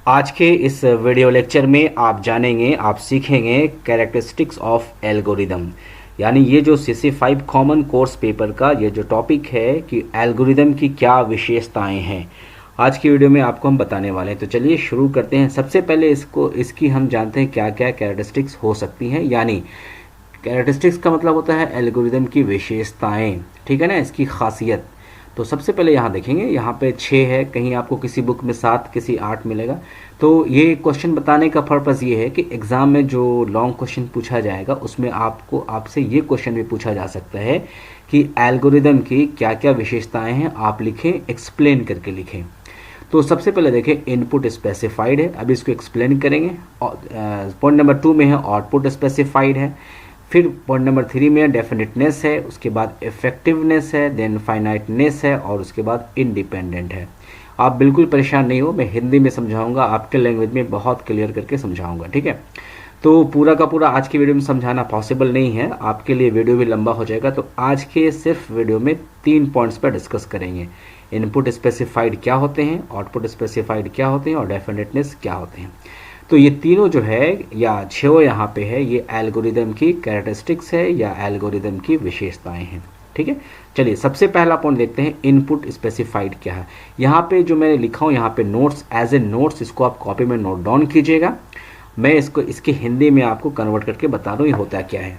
आज के इस वीडियो लेक्चर में आप जानेंगे, आप सीखेंगे कैरेक्टरिस्टिक्स ऑफ एल्गोरिदम। यानी ये जो CC5 कॉमन कोर्स पेपर का ये जो टॉपिक है कि एल्गोरिदम की क्या विशेषताएं हैं, आज की वीडियो में आपको हम बताने वाले हैं। तो चलिए शुरू करते हैं। सबसे पहले इसकी हम जानते हैं क्या क्या कैरेक्टरिस्टिक्स हो सकती हैं। यानी कैरेक्टरिस्टिक्स का मतलब होता है एल्गोरिदम की विशेषताएं, ठीक है ना, इसकी खासियत। तो सबसे पहले यहाँ देखेंगे, यहाँ पे 6 है, कहीं आपको किसी बुक में 7 किसी 8 मिलेगा। तो ये क्वेश्चन बताने का पर्पज़ ये है कि एग्ज़ाम में जो लॉन्ग क्वेश्चन पूछा जाएगा उसमें आपसे ये क्वेश्चन भी पूछा जा सकता है कि एल्गोरिदम की क्या क्या विशेषताएं हैं, आप लिखें, एक्सप्लेन करके लिखें। तो सबसे पहले देखें, इनपुट स्पेसिफाइड है, अभी इसको एक्सप्लेन करेंगे। पॉइंट नंबर 2 में है आउटपुट स्पेसिफाइड है। फिर पॉइंट नंबर 3 में डेफिनेटनेस है, उसके बाद इफेक्टिवनेस है, देन फाइनाइटनेस है और उसके बाद इंडिपेंडेंट है। आप बिल्कुल परेशान नहीं हो, मैं हिंदी में समझाऊंगा, आपके लैंग्वेज में बहुत क्लियर करके समझाऊंगा, ठीक है। तो पूरा का पूरा आज की वीडियो में समझाना पॉसिबल नहीं है, आपके लिए वीडियो भी लंबा हो जाएगा। तो आज के सिर्फ वीडियो में 3 पॉइंट्स पर डिस्कस करेंगे। इनपुट स्पेसिफाइड क्या होते हैं, आउटपुट स्पेसिफाइड क्या होते हैं और डेफिनेटनेस क्या होते हैं। तो ये तीनों जो है या 6 यहाँ पे है, ये एल्गोरिदम की कैरेक्टरिस्टिक्स है या एल्गोरिदम की विशेषताएं हैं, ठीक है। चलिए सबसे पहला पॉइंट देखते हैं, इनपुट स्पेसिफाइड क्या है। यहाँ पे जो मैंने लिखा हूँ, यहाँ पे नोट्स, एज ए नोट्स इसको आप कॉपी में नोट डाउन कीजिएगा। मैं इसकी हिंदी में आपको कन्वर्ट करके बता दूँ ये होता क्या है।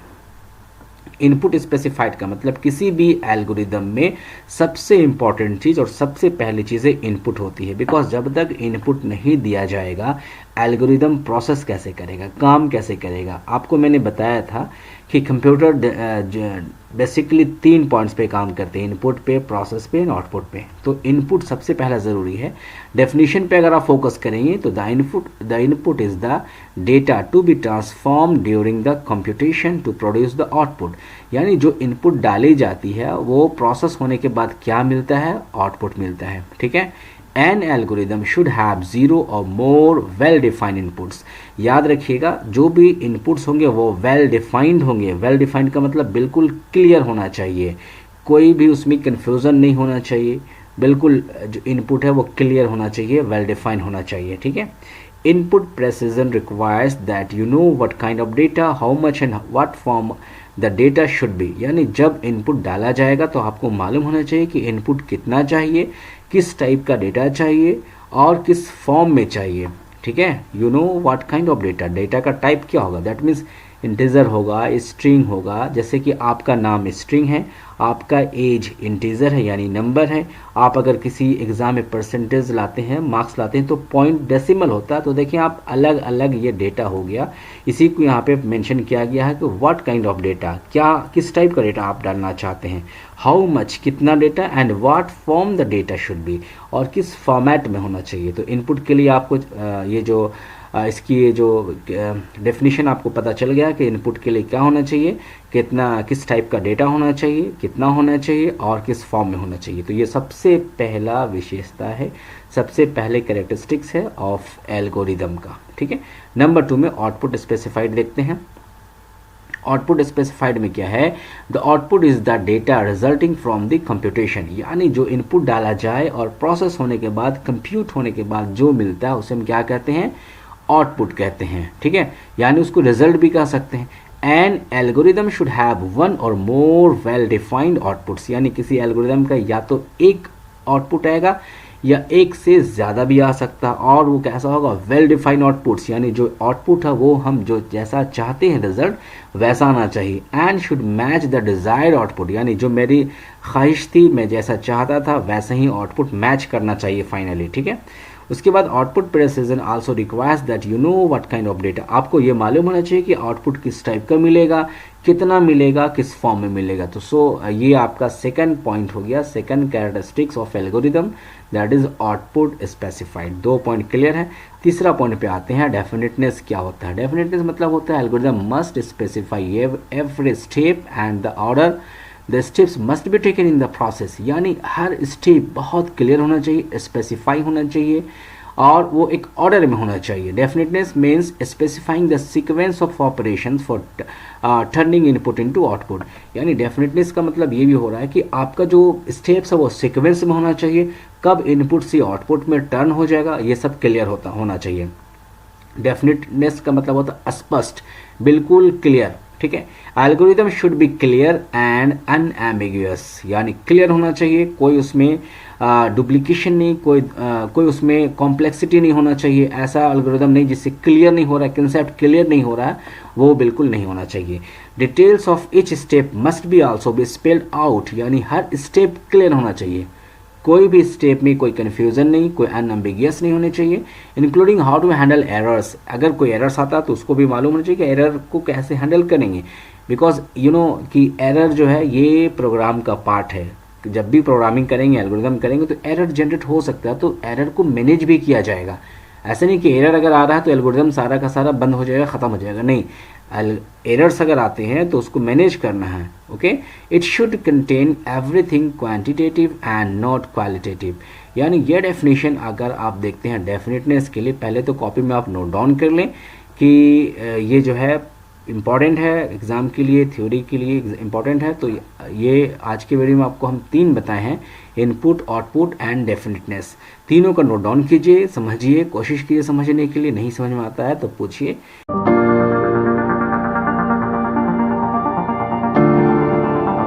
इनपुट स्पेसिफाइड का मतलब किसी भी एल्गोरिदम में सबसे इंपॉर्टेंट चीज़ और सबसे पहली चीज़ें इनपुट होती है। बिकॉज जब तक इनपुट नहीं दिया जाएगा एल्गोरिदम प्रोसेस कैसे करेगा, काम कैसे करेगा। आपको मैंने बताया था कि कंप्यूटर बेसिकली 3 पॉइंट्स पे काम करते हैं, इनपुट पे, प्रोसेस पे और आउटपुट पे। तो इनपुट सबसे पहला ज़रूरी है। डेफिनेशन पे अगर आप फोकस करेंगे तो the input is the data to be transform during the computation to produce the output. यानी जो इनपुट डाली जाती है वो प्रोसेस होने के बाद क्या मिलता है, आउटपुट मिलता है, ठीक है। An algorithm should have 0 or more well defined inputs। याद रखिएगा जो भी इनपुट्स होंगे वो वेल डिफाइंड होंगे। वेल डिफाइंड का मतलब बिल्कुल क्लियर होना चाहिए, कोई भी उसमें कंफ्यूजन नहीं होना चाहिए। बिल्कुल जो इनपुट है वो क्लियर होना चाहिए, वेल डिफाइंड होना चाहिए, ठीक है। Input precision requires that you know what kind of data, how much and what form the data should be. यानी जब इनपुट डाला जाएगा तो आपको मालूम होना चाहिए कि इनपुट कितना चाहिए, किस टाइप का डेटा चाहिए और किस फॉर्म में चाहिए, ठीक है। You know what kind of data, data का टाइप क्या होगा, दैट मीन्स इंटीजर होगा, स्ट्रिंग होगा। जैसे कि आपका नाम स्ट्रिंग है, आपका एज इंटीजर है यानी नंबर है। आप अगर किसी एग्ज़ाम में परसेंटेज लाते हैं, मार्क्स लाते हैं तो पॉइंट डेसिमल होता है। तो देखिए आप अलग अलग ये डेटा हो गया, इसी को यहाँ पे मेंशन किया गया है कि व्हाट काइंड ऑफ डेटा, क्या किस टाइप का डेटा आप डालना चाहते हैं, हाउ मच कितना data, and what form the data should be, और किस फॉर्मेट में होना चाहिए। तो इनपुट के लिए आपको ये जो इसकी जो डेफिनेशन आपको पता चल गया कि इनपुट के लिए क्या होना चाहिए, कितना किस टाइप का डेटा होना चाहिए, कितना होना चाहिए और किस फॉर्म में होना चाहिए। तो ये सबसे पहला विशेषता है, सबसे पहले कैरेक्टरिस्टिक्स है ऑफ एल्गोरिदम का, ठीक है। नंबर 2 में आउटपुट स्पेसिफाइड देखते हैं। आउटपुट स्पेसिफाइड में क्या है, the output is the data resulting from the computation. यानी जो इनपुट डाला जाए और प्रोसेस होने के बाद, कंप्यूट होने के बाद जो मिलता है उसे हम क्या कहते हैं, आउटपुट कहते हैं, ठीक है। यानी उसको रिजल्ट भी कह सकते हैं। एन एल्गोरिदम शुड हैव 1 और मोर वेल डिफाइंड आउटपुट्स। यानी किसी एल्गोरिदम का या तो एक आउटपुट आएगा या एक से ज़्यादा भी आ सकता है, और वो कैसा होगा, वेल डिफाइंड आउटपुट्स। यानी जो आउटपुट है वो हम जो जैसा चाहते हैं रिजल्ट वैसा आना चाहिए। And should match the desired output. यानी जो मेरी ख्वाहिश थी, मैं जैसा चाहता था वैसा ही आउटपुट मैच करना चाहिए फाइनली, ठीक है। उसके बाद output precision also requires that you know what kind of data. आपको ये मालूम होना चाहिए कि आउटपुट किस टाइप का मिलेगा, कितना मिलेगा, किस फॉर्म में मिलेगा। तो ये आपका सेकंड पॉइंट हो गया, second characteristics of algorithm, that is output specified. 2 point clear है। तीसरा पॉइंट पे आते हैं, डेफिनेटनेस क्या होता है। डेफिनेटनेस मतलब होता है algorithm must specify every step and the order the steps must be taken in the process. यानी हर स्टेप बहुत क्लियर होना चाहिए, स्पेसिफाई होना चाहिए और वो एक ऑर्डर में होना चाहिए। Definiteness means specifying the sequence of operation for turning input into output. यानी डेफिनेटनेस का मतलब ये भी हो रहा है कि आपका जो स्टेप्स है वो सीक्वेंस में होना चाहिए, कब इनपुट से आउटपुट में टर्न हो जाएगा ये सब क्लियर होना चाहिए। डेफिनेटनेस का मतलब होता है स्पष्ट, बिल्कुल क्लियर, ठीक है। Algorithm should be clear and unambiguous, यानी क्लियर होना चाहिए, कोई उसमें डुप्लीकेशन नहीं, कोई उसमें कॉम्प्लेक्सिटी नहीं होना चाहिए। ऐसा एल्गोरिदम नहीं जिससे क्लियर नहीं हो रहा है, कंसेप्ट क्लियर नहीं हो रहा है, वो बिल्कुल नहीं होना चाहिए। Details of each step must be also be spelled out, यानी हर स्टेप क्लियर होना चाहिए, कोई भी स्टेप में कोई कन्फ्यूजन नहीं, कोई अनएम्बिगियस नहीं होने चाहिए। Including how to handle errors, अगर कोई एरर्स आता है तो उसको भी मालूम होना चाहिए कि एरर को कैसे हैंडल करेंगे। बिकॉज यू नो कि एरर जो है ये प्रोग्राम का पार्ट है, जब भी प्रोग्रामिंग करेंगे, एल्गोरिदम करेंगे तो एरर जनरेट हो सकता है, तो एरर को मैनेज भी किया जाएगा। ऐसा नहीं कि एरर अगर आ रहा है तो एल्गोरिदम सारा का सारा बंद हो जाएगा, ख़त्म हो जाएगा, नहीं। एरर्स अगर आते हैं तो उसको मैनेज करना है। Okay, it should contain everything quantitative and not qualitative, यानी ये डेफिनेशन अगर आप देखते हैं डेफिनेटनेस के लिए, पहले तो कॉपी में आप नोट डाउन कर लें कि ये जो है इम्पॉर्टेंट है एग्ज़ाम के लिए, थ्योरी के लिए इम्पॉर्टेंट है। तो ये आज के वीडियो में आपको हम 3 बताए हैं, इनपुट, आउटपुट एंड डेफिनेटनेस। तीनों का नोट डाउन कीजिए, समझिए, कोशिश कीजिए समझने के लिए। नहीं समझ में आता है तो पूछिए।